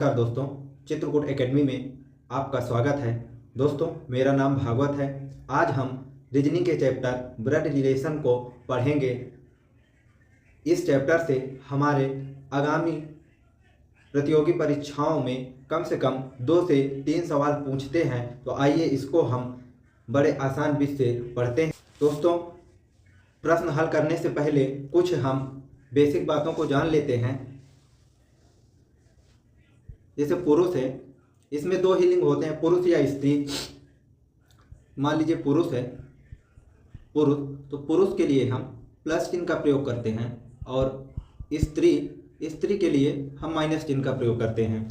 नमस्कार दोस्तों, चित्रकूट एकेडमी में आपका स्वागत है। दोस्तों, मेरा नाम भागवत है। आज हम रीजनिंग के चैप्टर ब्लड रिलेशन को पढ़ेंगे। इस चैप्टर से हमारे आगामी प्रतियोगी परीक्षाओं में कम से कम 2 से 3 सवाल पूछते हैं। तो आइए इसको हम बड़े आसान विधि से पढ़ते हैं। दोस्तों, प्रश्न हल करने से पहले कुछ हम बेसिक बातों को जान लेते हैं। जैसे पुरुष है, इसमें 2 ही लिंग होते हैं, पुरुष या स्त्री। मान लीजिए पुरुष है, पुरुष, तो पुरुष के लिए हम प्लस चिन्ह का प्रयोग करते हैं और स्त्री के लिए हम माइनस चिन्ह का प्रयोग करते हैं।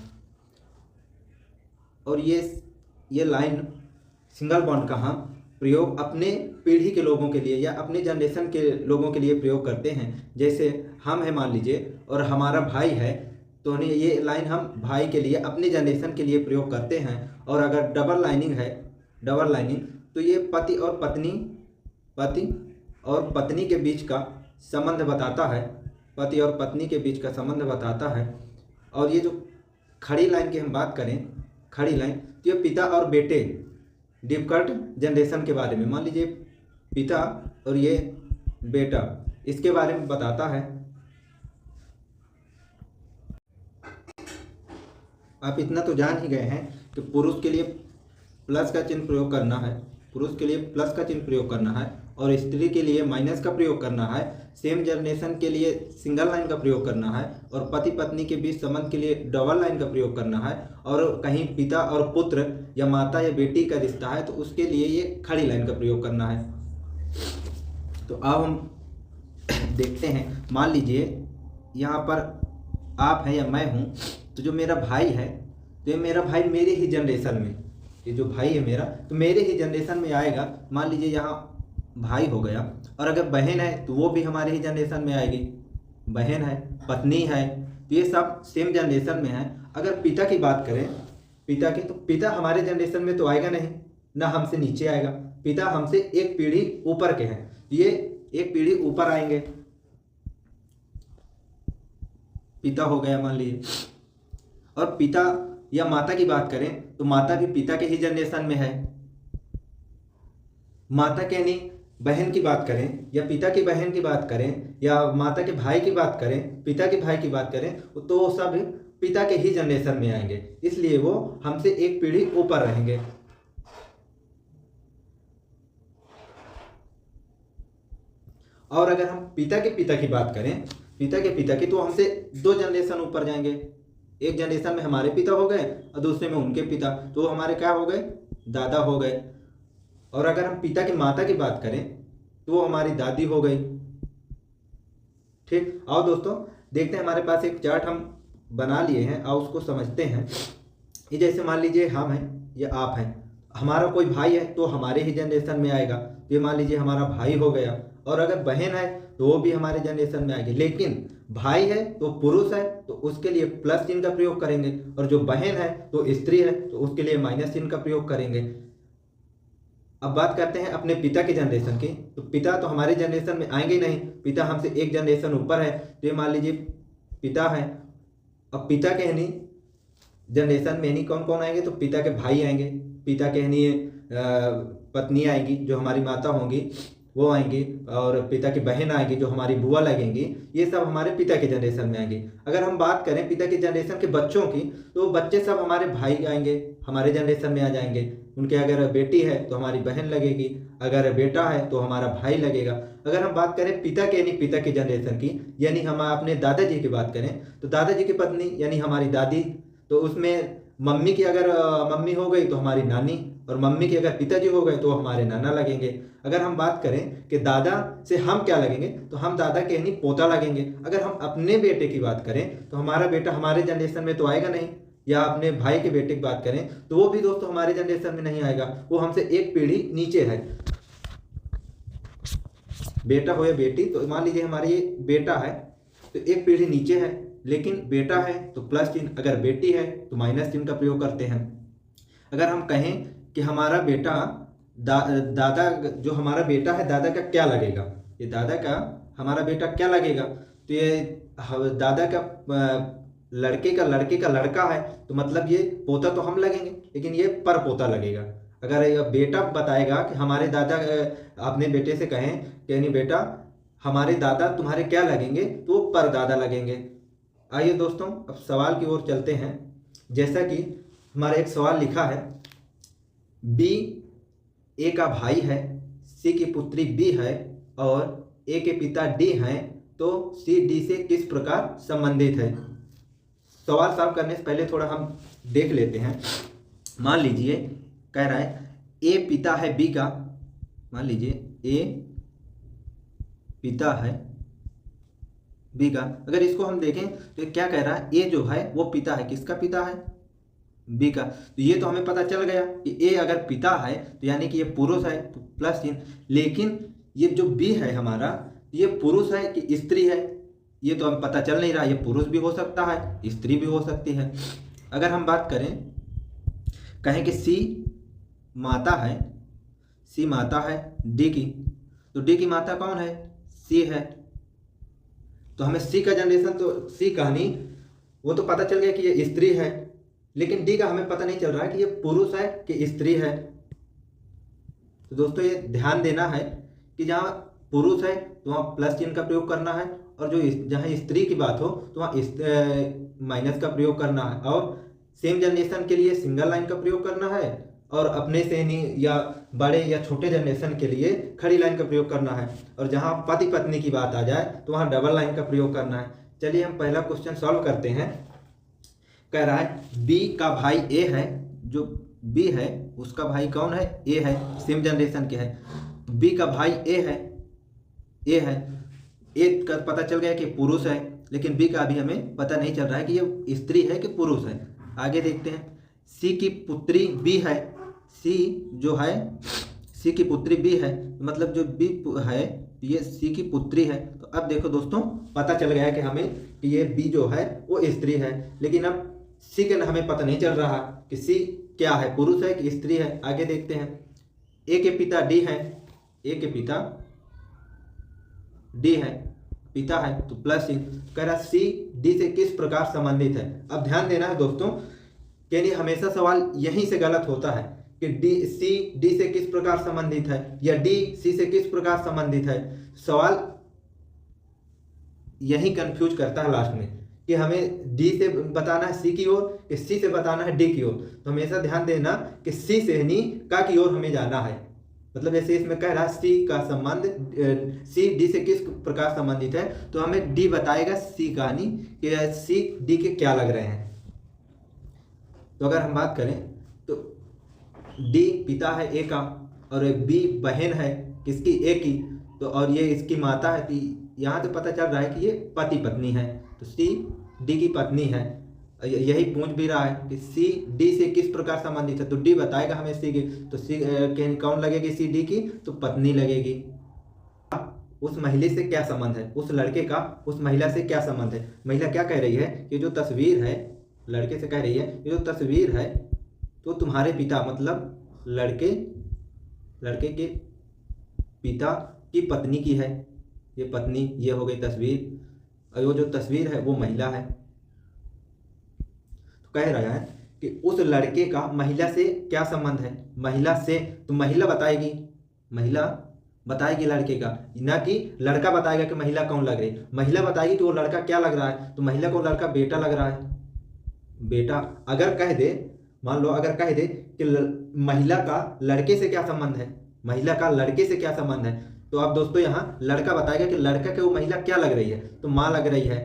और ये लाइन सिंगल बॉन्ड का हम प्रयोग अपने पीढ़ी के लोगों के लिए या अपने जनरेशन के लोगों के लिए प्रयोग करते हैं। जैसे हम है मान लीजिए और हमारा भाई है, तो ये लाइन हम भाई के लिए अपने जनरेशन के लिए प्रयोग करते हैं। और अगर डबल लाइनिंग है, डबल लाइनिंग, तो ये पति और पत्नी के बीच का संबंध बताता है, पति और पत्नी के बीच का संबंध बताता है। और ये जो खड़ी लाइन की हम बात करें, खड़ी लाइन, तो ये पिता और बेटे डिफिकल्ट जनरेशन के बारे में, मान लीजिए पिता और ये बेटा, इसके बारे में बताता है। आप इतना तो जान ही गए हैं कि पुरुष के लिए प्लस का चिन्ह प्रयोग करना है, पुरुष के लिए प्लस का चिन्ह प्रयोग करना है और स्त्री के लिए माइनस का प्रयोग करना है। सेम जनरेशन के लिए सिंगल लाइन का प्रयोग करना है और पति पत्नी के बीच संबंध के लिए डबल लाइन का प्रयोग करना है। और कहीं पिता और पुत्र या माता या बेटी का रिश्ता है तो उसके लिए ये खड़ी लाइन का प्रयोग करना है। तो अब हम देखते हैं। मान लीजिए यहाँ पर आप हैं या मैं हूँ, तो जो मेरा भाई है, तो ये मेरा भाई मेरे ही जनरेशन में, ये जो भाई है मेरा, तो मेरे ही जनरेशन में आएगा। मान लीजिए यहाँ भाई हो गया। और अगर बहन है तो वो भी हमारे ही जनरेशन में आएगी, बहन है, पत्नी है, तो ये सब सेम जनरेशन में है। अगर पिता की बात करें, पिता की, तो पिता हमारे जनरेशन में तो आएगा नहीं, ना हमसे नीचे आएगा। पिता हमसे एक पीढ़ी ऊपर के हैं, ये एक पीढ़ी ऊपर आएंगे। पिता हो गया मान लीजिए। और पिता या माता की बात करें तो माता भी पिता के ही जनरेशन में है। माता के यानी बहन की बात करें या पिता की बहन की बात करें या माता के भाई की बात करें, पिता के भाई की बात करें, तो वो सब पिता के ही जनरेशन में आएंगे, इसलिए वो हमसे एक पीढ़ी ऊपर रहेंगे। और अगर हम पिता की बात करें, पिता के तो हमसे 2 जनरेशन ऊपर जाएंगे। एक जनरेशन में हमारे पिता हो गए और दूसरे में उनके पिता, तो हमारे क्या हो गए, दादा हो गए। और अगर हम पिता की माता की बात करें तो वो हमारी दादी हो गई। ठीक, आओ दोस्तों देखते हैं। हमारे पास एक चार्ट हम बना लिए हैं, आओ उसको समझते हैं। ये जैसे मान लीजिए हम हैं या आप हैं, हमारा कोई भाई है तो हमारे ही जनरेशन में आएगा, तो ये मान लीजिए हमारा भाई हो गया। और अगर बहन है तो वो भी हमारे जनरेशन में आएगी। लेकिन भाई है तो पुरुष है तो उसके लिए प्लस चिन्ह का प्रयोग करेंगे, और जो बहन है तो स्त्री है तो उसके लिए माइनस चिन्ह का प्रयोग करेंगे। अब बात करते हैं अपने पिता की जनरेशन की। तो पिता तो हमारे जनरेशन में आएंगे ही नहीं, पिता हमसे एक जनरेशन ऊपर है, तो ये मान लीजिए पिता है। अब पिता के यानी जनरेशन में यानी कौन कौन आएंगे, तो पिता के भाई आएंगे, पिता के यानी पत्नी आएंगी जो हमारी माता होंगी, वो आएंगी, और पिता की बहन आएगी जो हमारी बुआ लगेंगी। ये सब हमारे पिता के जनरेशन में आएंगे। अगर हम बात करें पिता के जनरेशन के बच्चों की, तो बच्चे सब हमारे भाई आएंगे, हमारे जनरेशन में आ जाएंगे। उनके अगर बेटी है तो हमारी बहन लगेगी, अगर बेटा है तो हमारा भाई लगेगा। अगर हम बात करें पिता के यानी पिता की जनरेशन की, यानी हम अपने दादाजी की बात करें, तो दादाजी की पत्नी यानी हमारी दादी, तो उसमें मम्मी की अगर मम्मी हो गई तो हमारी नानी, और मम्मी के अगर पिताजी हो गए तो हमारे नाना लगेंगे। अगर हम बात करें कि दादा से हम क्या लगेंगे, तो हम दादा के यानी पोता लगेंगे। अगर हम अपने बेटे की बात करें तो हमारा बेटा हमारे जनरेशन में तो आएगा नहीं, या अपने भाई के बेटे की बात करें तो वो भी दोस्तों हमारे जनरेशन में नहीं आएगा, वो हमसे एक पीढ़ी नीचे है। बेटा हो या बेटी, तो मान लीजिए हमारा ये बेटा है तो एक पीढ़ी नीचे है, लेकिन बेटा है तो प्लस चिन्ह, अगर बेटी है तो माइनस चिन्ह का प्रयोग करते हैं। अगर हम कहें कि हमारा बेटा दादा, जो हमारा बेटा है दादा का क्या लगेगा, ये दादा का हमारा बेटा क्या लगेगा, तो ये दादा का लड़के का लड़का है तो मतलब ये पोता तो हम लगेंगे, लेकिन ये पर पोता लगेगा। अगर ये बेटा बताएगा कि हमारे दादा, अपने बेटे से कहें कि नहीं बेटा हमारे दादा तुम्हारे क्या लगेंगे, तो वो पर दादा लगेंगे। आइए दोस्तों अब सवाल की ओर चलते हैं। जैसा कि हमारा एक सवाल लिखा है, बी ए का भाई है, सी की पुत्री बी है और ए के पिता डी हैं, तो सी डी से किस प्रकार संबंधित है। सवाल सॉल्व करने से पहले थोड़ा हम देख लेते हैं। मान लीजिए कह रहा है ए पिता है बी का, मान लीजिए ए पिता है बी का। अगर इसको हम देखें तो क्या कह रहा है, ए जो है वो पिता है, किसका पिता है, बी का। तो ये तो हमें पता चल गया कि ए अगर पिता है तो यानी कि ये पुरुष है, तो प्लस चिन्ह। लेकिन ये जो बी है हमारा, ये पुरुष है कि स्त्री है, ये तो हमें पता चल नहीं रहा। ये पुरुष भी हो सकता है, स्त्री भी हो सकती है। अगर हम बात करें, कहें कि सी माता है, सी माता है डी की, तो डी की माता कौन है, सी है। तो हमें सी का जनरेशन, तो सी कहानी वो तो पता चल गया कि ये स्त्री है, लेकिन डी का हमें पता नहीं चल रहा है कि ये पुरुष है कि स्त्री है। तो दोस्तों ये ध्यान देना है कि जहाँ पुरुष है तो वहाँ प्लस चिन्ह का प्रयोग करना है, और जो जहाँ स्त्री की बात हो तो वहाँ माइनस का प्रयोग करना है, और सेम जनरेशन के लिए सिंगल लाइन का प्रयोग करना है, और अपने से नहीं या बड़े या छोटे जनरेशन के लिए खड़ी लाइन का प्रयोग करना है, और जहाँ पति पत्नी की बात आ जाए तो वहाँ डबल लाइन का प्रयोग करना है। चलिए हम पहला क्वेश्चन सॉल्व करते हैं। कह रहा है बी का भाई ए है, जो बी है उसका भाई कौन है, ए है, सेम जनरेशन के है। बी का भाई ए है, ए है, ए का पता चल गया कि पुरुष है, लेकिन बी का अभी हमें पता नहीं चल रहा है कि ये स्त्री है कि पुरुष है। आगे देखते हैं, सी की पुत्री बी है, सी जो है सी की पुत्री बी है, मतलब जो बी है ये सी की पुत्री है। तो अब देखो दोस्तों पता चल गया कि हमें कि ये बी जो है वो स्त्री है, लेकिन अब सी के हमें पता नहीं चल रहा कि सी क्या है, पुरुष है कि स्त्री है। आगे देखते हैं, ए के पिता डी है, ए के पिता डी है, पिता है तो प्लस सी। कह रहा सी डी से किस प्रकार संबंधित है। अब ध्यान देना है दोस्तों, यानी हमेशा सवाल यहीं से गलत होता है कि डी सी डी से किस प्रकार संबंधित है या डी सी से किस प्रकार संबंधित है। सवाल यही कंफ्यूज करता है लास्ट में कि हमें डी से बताना है सी की ओर कि सी से बताना है डी की ओर। तो हमेशा ध्यान देना कि सी से नहीं का की ओर हमें जाना है। मतलब जैसे इसमें कह रहा है सी का संबंध, सी डी से किस प्रकार संबंधित है, तो हमें डी बताएगा सी कहानी कि सी डी के क्या लग रहे हैं। तो अगर हम बात करें तो डी पिता है ए का और बी बहन है किसकी, ए की, तो और ये इसकी माता है। तो यहाँ से पता चल रहा है कि ये पति पत्नी है, तो सी डी की पत्नी है। यही पूछ भी रहा है कि सी डी से किस प्रकार संबंधित है, तो डी बताएगा हमें सी की। तो सी कौन लगेगी, सी डी की, तो पत्नी लगेगी। उस महिला से क्या संबंध है, उस लड़के का उस महिला से क्या संबंध है। महिला क्या कह रही है कि जो तस्वीर है, लड़के से कह रही है ये जो तस्वीर है तो तुम्हारे पिता, मतलब लड़के के पिता की पत्नी की है। ये पत्नी, ये हो गई तस्वीर, और वो जो तस्वीर है वो महिला है। तो कह रहा है कि उस लड़के का महिला से क्या संबंध है। महिला से तो महिला बताएगी, महिला बताएगी लड़के का, ना कि लड़का बताएगा कि महिला कौन लग रही है। महिला बताएगी कि वो लड़का क्या लग रहा है, तो महिला को लड़का बेटा लग रहा है, बेटा। अगर कह दे, मान लो अगर कह दे कि महिला का लड़के से क्या संबंध है, महिला का लड़के से क्या संबंध है, तो अब दोस्तों यहाँ लड़का बताएगा कि लड़का के वो महिला क्या लग रही है, तो माँ लग रही है।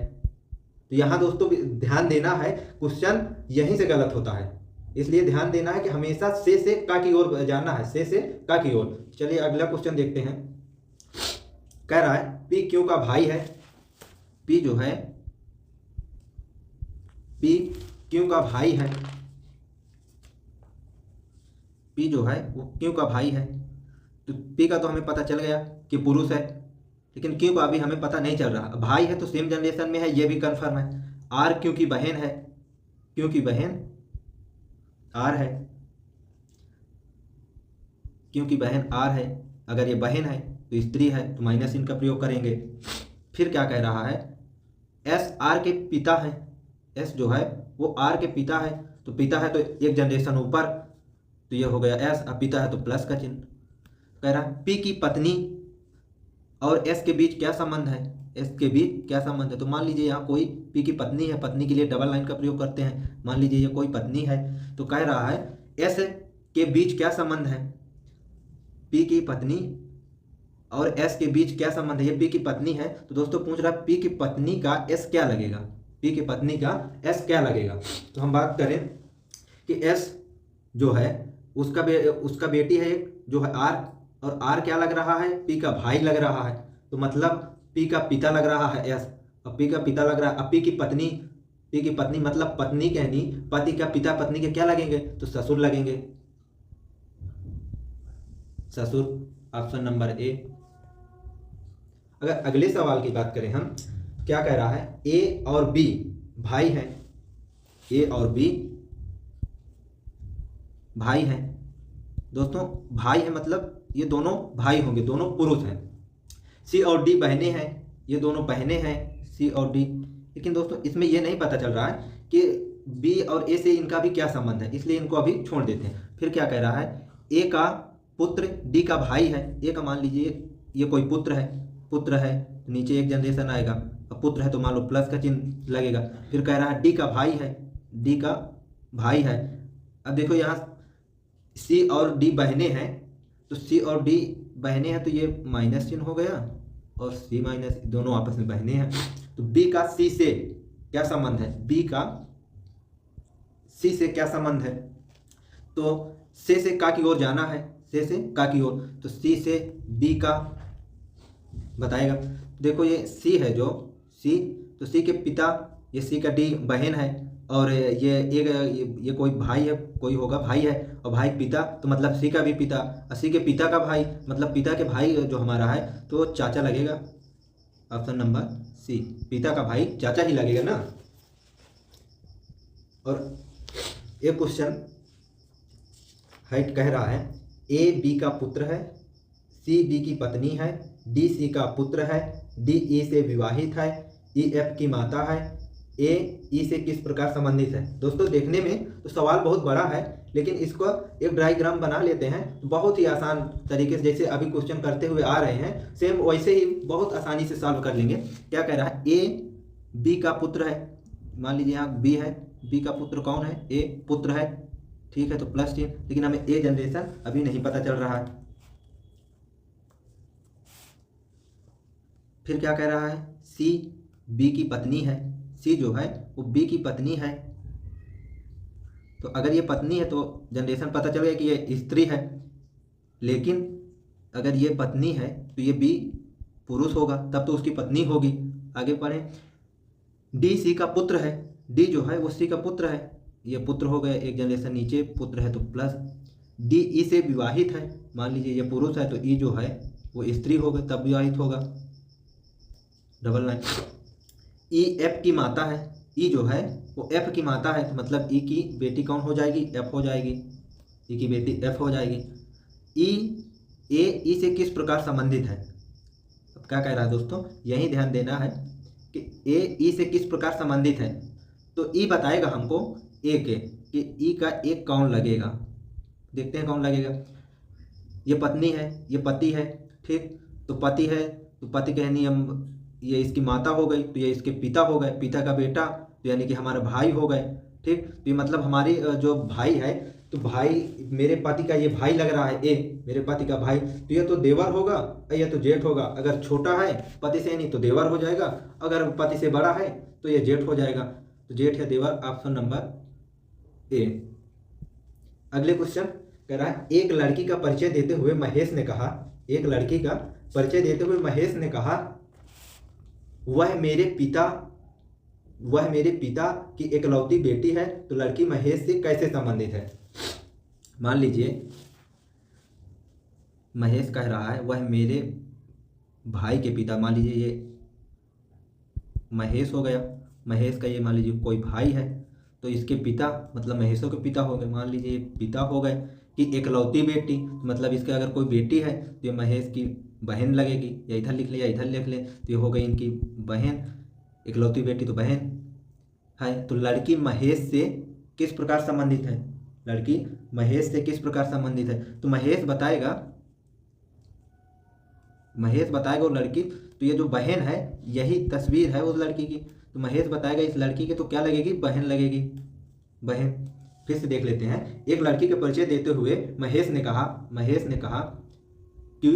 तो यहाँ दोस्तों ध्यान देना है, क्वेश्चन यहीं से गलत होता है, इसलिए ध्यान देना है कि हमेशा से का की ओर जाना है, से का की ओर। चलिए अगला क्वेश्चन देखते हैं। कह रहा है पी क्यू का भाई है, पी जो है पी क्यू का भाई है, पी जो है वो क्यू का भाई है। तो पी का तो हमें पता चल गया कि पुरुष है, लेकिन क्यू का अभी हमें पता नहीं चल रहा। भाई है तो सेम जनरेशन में है, ये भी कंफर्म है। आर क्यू की बहन है, क्यू की बहन आर है, क्यू की बहन आर है। अगर ये बहन है तो स्त्री है, तो माइनस इन का प्रयोग करेंगे। फिर क्या कह रहा है, एस आर के पिता है, एस जो है वो आर के पिता है, तो पिता है तो एक जनरेशन ऊपर, तो ये हो गया एस। अब पिता है तो प्लस का चिन्ह। कह रहा है पी की पत्नी और एस के बीच क्या संबंध है, एस के बीच क्या संबंध है। तो मान लीजिए यहाँ कोई पी की पत्नी है, पत्नी के लिए डबल लाइन का प्रयोग करते हैं। मान लीजिए ये कोई पत्नी है, तो कह रहा है एस के बीच क्या संबंध है, पी की पत्नी और एस के बीच क्या संबंध है। ये पी की पत्नी है, तो दोस्तों पूछ रहा है पी की पत्नी का एस क्या लगेगा, पी की पत्नी का एस क्या लगेगा। तो हम बात करें कि एस जो है उसका बेटी है एक जो है आर, और आर क्या लग रहा है, पी का भाई लग रहा है, तो मतलब पी का पिता लग रहा है एस, और पी का पिता लग रहा है। अब पी की पत्नी मतलब पत्नी कहनी, पति का पिता पत्नी के क्या लगेंगे, तो ससुर लगेंगे, ससुर, ऑप्शन नंबर ए। अगर अगले सवाल की बात करें हम, क्या कह रहा है ए और बी भाई हैं, ए और बी भाई हैं। दोस्तों भाई है मतलब ये दोनों भाई होंगे, दोनों पुरुष हैं। सी और डी बहनें हैं, ये दोनों बहनें हैं सी और डी। लेकिन दोस्तों इसमें ये नहीं पता चल रहा है कि बी और ए से इनका भी क्या संबंध है, इसलिए इनको अभी छोड़ देते हैं। फिर क्या कह रहा है ए का पुत्र डी का भाई है, ए का मान लीजिए ये कोई पुत्र है, नीचे एक जनरेशन आएगा, अब पुत्र है तो मान लो प्लस का चिन्ह लगेगा। फिर कह रहा है डी का भाई है, डी का भाई है। अब देखो यहाँ सी और डी बहनें हैं, तो सी और डी बहनें हैं तो ये माइनस चिन्ह हो गया, और सी माइनस दोनों आपस में बहनें हैं। तो बी का सी से क्या संबंध है, बी का सी से क्या संबंध है, तो से का की ओर जाना है, से का की ओर, तो सी से बी का बताएगा। देखो ये सी है जो सी, तो सी के पिता, ये सी का डी बहन है, और ये कोई भाई है, कोई होगा भाई है, और भाई पिता तो मतलब सी का भी पिता, और सी के पिता का भाई मतलब पिता के भाई जो हमारा है तो चाचा लगेगा, ऑप्शन नंबर सी, पिता का भाई चाचा ही लगेगा ना। और एक क्वेश्चन है, कह रहा है ए बी का पुत्र है, सी बी की पत्नी है, डी सी का पुत्र है, डी ई से विवाहित है, ई एफ की माता है, ए ई से किस प्रकार संबंधित है। दोस्तों देखने में तो सवाल बहुत बड़ा है, लेकिन इसको एक डायग्राम बना लेते हैं तो बहुत ही आसान तरीके से, जैसे अभी क्वेश्चन करते हुए आ रहे हैं सेम वैसे ही बहुत आसानी से सॉल्व कर लेंगे। क्या कह रहा है ए बी का पुत्र है, मान लीजिए यहाँ बी है, बी का पुत्र कौन है, ए पुत्र है, ठीक है तो प्लस चिन्ह, लेकिन हमें ए जनरेशन अभी नहीं पता चल रहा है। फिर क्या कह रहा है सी बी की पत्नी है, सी जो है वो बी की पत्नी है, तो अगर ये पत्नी है तो जनरेशन पता चल गया कि ये स्त्री है, लेकिन अगर ये पत्नी है तो ये बी पुरुष होगा, तब तो उसकी पत्नी होगी। आगे पढ़ें, डी सी का पुत्र है, डी जो है वो सी का पुत्र है, ये पुत्र हो गया, एक जनरेशन नीचे पुत्र है तो प्लस। डी ई से विवाहित है, मान लीजिए ये पुरुष है तो ई जो है वो स्त्री होगा तब विवाहित होगा, डबल लाइन। ई एफ की माता है, ई जो है वो एफ की माता है, तो मतलब ई की बेटी कौन हो जाएगी, एफ हो जाएगी, ई की बेटी एफ हो जाएगी। ई ए ई से किस प्रकार संबंधित है, अब क्या कह रहा है दोस्तों, यही ध्यान देना है कि ए ई से किस प्रकार संबंधित है। तो ई बताएगा हमको ए के कि ई का एक कौन लगेगा, देखते हैं कौन लगेगा। ये पत्नी है, ये पति है, ठीक, तो पति है तो पति कहनी हम, ये इसकी माता हो गई तो ये इसके पिता हो गए, पिता का बेटा तो यानी कि हमारे भाई हो गए, ठीक। तो ये मतलब हमारी जो भाई है, तो भाई मेरे पति का ये भाई लग रहा है, ए मेरे पति का भाई, तो ये तो देवर होगा, ये तो जेठ होगा। अगर छोटा है पति से नहीं तो देवर हो जाएगा, अगर पति से बड़ा है तो ये जेठ हो जाएगा, तो जेठ है देवर, ऑप्शन नंबर ए। अगले क्वेश्चन कह रहा है एक लड़की का परिचय देते हुए महेश ने कहा, एक लड़की का परिचय देते हुए महेश ने कहा वह मेरे पिता की एकलौती बेटी है, तो लड़की महेश से कैसे संबंधित है। मान लीजिए महेश कह रहा है वह मेरे भाई के पिता, मान लीजिए ये महेश हो गया, महेश का ये मान लीजिए कोई भाई है, तो इसके पिता मतलब महेशों के पिता हो गए, मान लीजिए पिता हो गए कि एकलौती बेटी, मतलब इसके अगर कोई बेटी है तो ये महेश की बहन लगेगी, या इधर लिख ले या इधर लिख ले, तो ये हो गई इनकी बहन, एकलौती बेटी तो बहन। है तो लड़की महेश से किस प्रकार संबंधित है, लड़की महेश से किस प्रकार संबंधित है, तो महेश बताएगा वो लड़की, तो ये जो बहन है यही तस्वीर है उस लड़की की, तो महेश बताएगा इस लड़की की तो क्या लगेगी, बहन लगेगी, बहन। फिर से देख लेते हैं। एक लड़की का परिचय देते हुए महेश ने कहा कि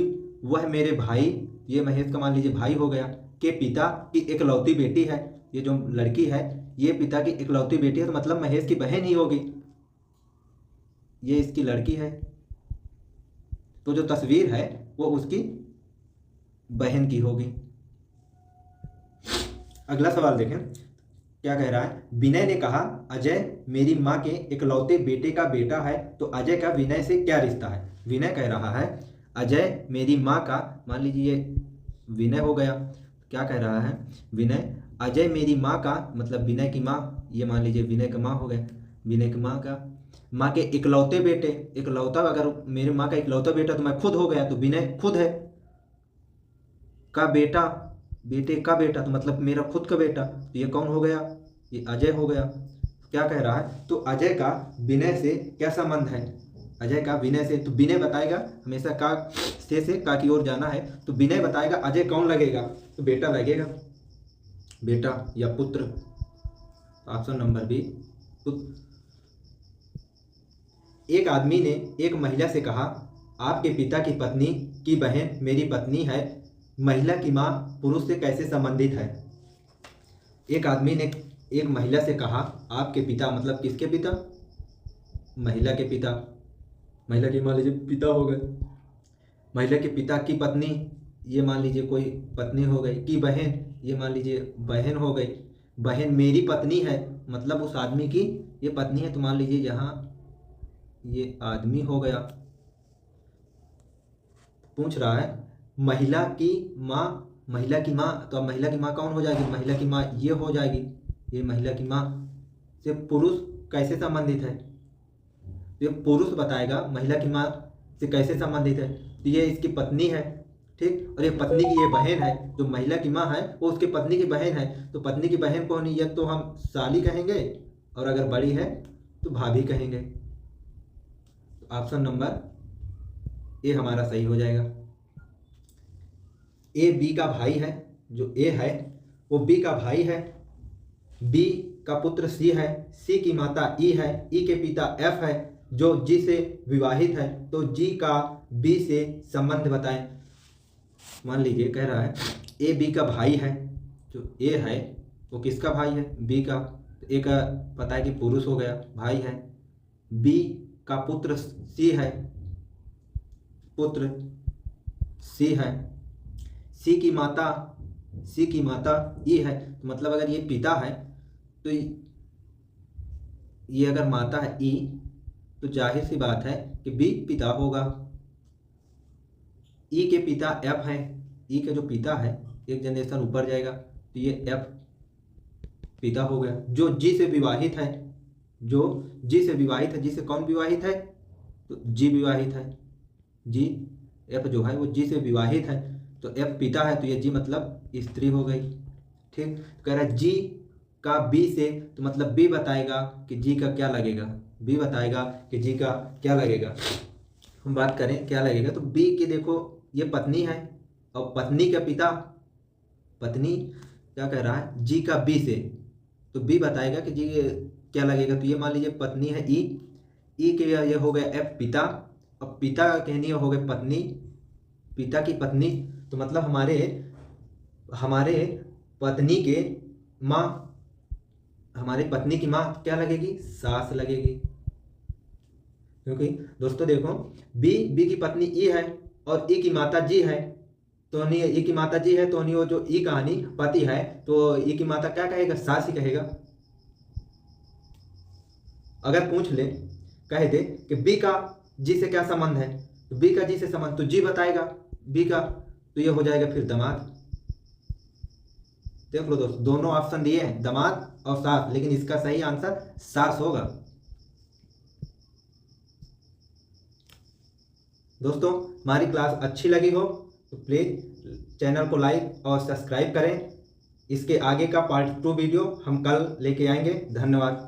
वह मेरे भाई, ये महेश का मान लीजिए भाई हो गया, के पिता की इकलौती बेटी है। ये जो लड़की है ये पिता की इकलौती बेटी है, तो मतलब महेश की बहन ही होगी, ये इसकी लड़की है, तो जो तस्वीर है वो उसकी बहन की होगी। अगला सवाल देखें क्या कह रहा है। विनय ने कहा अजय मेरी माँ के इकलौते बेटे का बेटा है, तो अजय का विनय से क्या रिश्ता है। विनय कह रहा है अजय मेरी माँ का, मान लीजिए ये विनय हो गया, क्या कह रहा है विनय, अजय मेरी माँ का मतलब विनय की माँ, ये मान लीजिए विनय का माँ हो गया, विनय की माँ का, माँ के इकलौते बेटे, इकलौता, अगर मेरी माँ का इकलौता बेटा तो मैं खुद हो गया, तो विनय खुद है, का बेटा, बेटे का बेटा तो मतलब मेरा खुद का बेटा, तो ये कौन हो गया, ये अजय हो गया। क्या कह रहा है, तो अजय का विनय से क्या संबंध है, अजय का विनय से, तो विनय बताएगा, हमेशा का से का की ओर जाना है, तो विनय बताएगा अजय कौन लगेगा, तो बेटा लगेगा, बेटा या पुत्र, ऑप्शन नंबर बी पुत्र। एक आदमी ने एक महिला से कहा आपके पिता की पत्नी की बहन मेरी पत्नी है, महिला की माँ पुरुष से कैसे संबंधित है। एक आदमी ने एक महिला से कहा आपके पिता मतलब किसके पिता, महिला के पिता, महिला की मान लीजिए पिता हो गए, महिला के पिता की पत्नी, ये मान लीजिए कोई पत्नी हो गई, की बहन, ये मान लीजिए बहन हो गई, बहन मेरी पत्नी है मतलब उस आदमी की ये पत्नी है, तो मान लीजिए यहाँ ये आदमी हो गया। पूछ रहा है महिला की माँ, महिला की माँ, तो अब महिला की माँ कौन हो जाएगी, महिला की माँ ये हो जाएगी, ये महिला की माँ से पुरुष कैसे संबंधित है, तो ये पुरुष बताएगा महिला की माँ से कैसे संबंधित है, तो ये इसकी पत्नी है, ठीक, और ये पत्नी की ये बहन है, जो महिला की माँ है वो उसकी पत्नी की बहन है, तो पत्नी की बहन को नहीं, या तो हम साली कहेंगे और अगर बड़ी है तो भाभी कहेंगे, तो ऑप्शन नंबर ए हमारा सही हो जाएगा। ए बी का भाई है, जो ए है वो बी का भाई है, बी का पुत्र सी है, सी की माता ई है, ई के पिता एफ है, जो जी से विवाहित है, तो जी का बी से संबंध बताएं। मान लीजिए कह रहा है ए बी का भाई है, जो ए है वो किसका भाई है, बी का, ए का पता है कि पुरुष हो गया, भाई है, बी का पुत्र सी है, पुत्र सी है, सी की माता ई है, तो मतलब अगर ये पिता है तो ये अगर माता है ई, तो जाहिर सी बात है कि बी पिता होगा। ई के पिता एफ है, ई के जो पिता है एक जनरेशन ऊपर जाएगा, तो ये एफ पिता हो गया, जो जी से विवाहित है, जो जी से विवाहित है, जी से कौन विवाहित है, तो जी विवाहित है, जी एफ जो है वो जी से विवाहित है, तो एफ पिता है, तो ये जी मतलब स्त्री हो गई, ठीक। कह रहा है जी का बी से, तो मतलब बी बताएगा कि जी का क्या लगेगा, बी बताएगा कि जी का क्या लगेगा। हम बात करें क्या लगेगा, तो बी की देखो ये पत्नी है और पत्नी का पिता, पत्नी क्या कह रहा है जी का बी से, तो बी बताएगा कि जी क्या लगेगा, तो ये मान लीजिए पत्नी है ई के ये हो गया एफ पिता, अब पिता कहनी हो गए पत्नी, पिता की पत्नी, तो मतलब हमारे पत्नी के माँ, हमारे पत्नी की माँ क्या लगेगी, सास लगेगी, क्योंकि दोस्तों देखो बी की पत्नी ई है और ई की माता जी है, तो नहीं ई की माता जी है, तो नहीं वो जो ई कहानी पति है, तो ई की माता क्या कहेगा, सास ही कहेगा। अगर पूछ ले कहे दे कि बी का जी से क्या संबंध है, तो बी का जी से संबंध, तो जी बताएगा बी का, तो ये हो जाएगा फिर दामाद। देख लो दोस्तों दोनों ऑप्शन दिए हैं दामाद और सास, लेकिन इसका सही आंसर सास होगा। दोस्तों हमारी क्लास अच्छी लगी हो तो प्लीज़ चैनल को लाइक और सब्सक्राइब करें। इसके आगे का पार्ट 2 वीडियो हम कल लेके आएंगे। धन्यवाद।